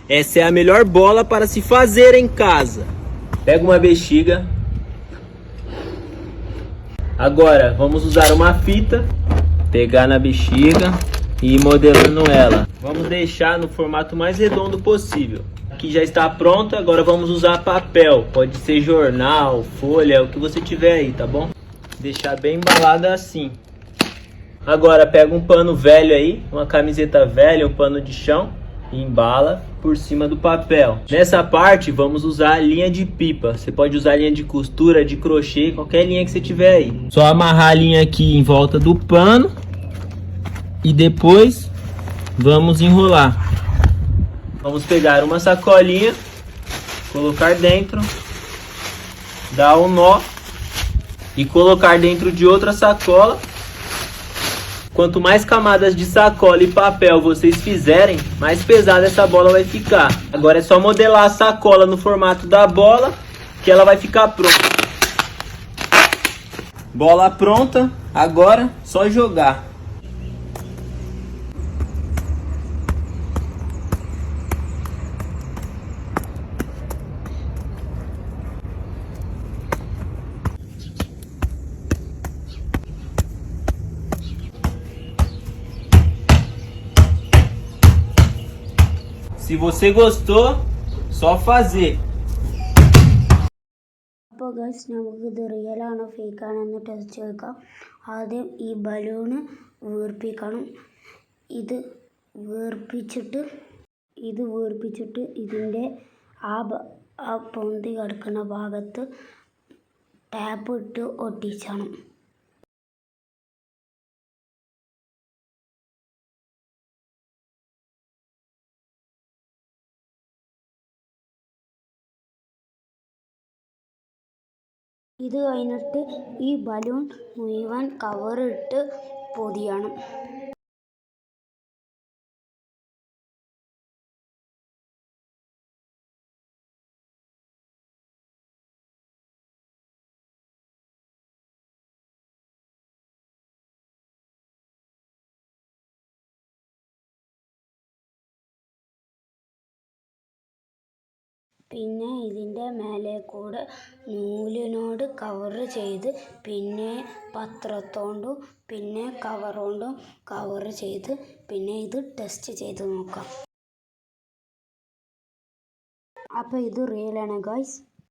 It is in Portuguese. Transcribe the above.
Essa é a melhor bola para se fazer em casa. Pega uma bexiga. Agora vamos usar uma fita, pegar na bexiga e ir modelando ela. Vamos deixar no formato mais redondo possível. Aqui já está pronto, agora vamos usar papel. Pode ser jornal, folha, o que você tiver aí, tá bom? Deixar bem embalada assim. Agora pega um pano velho aí, uma camiseta velha, um pano de chão e embala por cima do papel. Nessa parte vamos usar a linha de pipa. Você pode usar linha de costura, de crochê, qualquer linha que você tiver aí. Só amarrar a linha aqui em volta do pano e depois vamos enrolar. Vamos pegar uma sacolinha, colocar dentro, dar um nó e colocar dentro de outra sacola. Quanto mais camadas de sacola e papel vocês fizerem, mais pesada essa bola vai ficar. Agora é só modelar a sacola no formato da bola, que ela vai ficar pronta. Bola pronta, agora só jogar. Se você gostou, só fazer. അപ്പോൾ ഗൈസ് നമുക്കിത് റിയലാണോ ഫേക്കാണെന്ന് ടെസ്റ്റ് ചെയ്ക്കാം. ആദ്യം ഈ ബലൂണ് വീർപ്പിക്കണം. ഇത് വീർപ്പിച്ചിട്ട് ഇതിൻ്റെ ആ പൊന്തി കിടക്കുന്ന ഭാഗത്ത് ടാപ്പ് ഇട്ട് ഒട്ടിച്ചണം. ഇത് കഴിഞ്ഞിട്ട് ഈ ബലൂൺ മുഴുവൻ കവറിട്ട് പൊതിയണം. പിന്നെ ഇതിൻ്റെ മേലെ കൂടെ നൂലിനോട് കവർ ചെയ്ത് പിന്നെ പത്രത്തോണ്ടും പിന്നെ കവറോണ്ടും കവർ ചെയ്ത് പിന്നെ ഇത് ടെസ്റ്റ് ചെയ്ത് നോക്കാം. അപ്പോൾ ഇത് റിയലാണ് ഗൈസ്.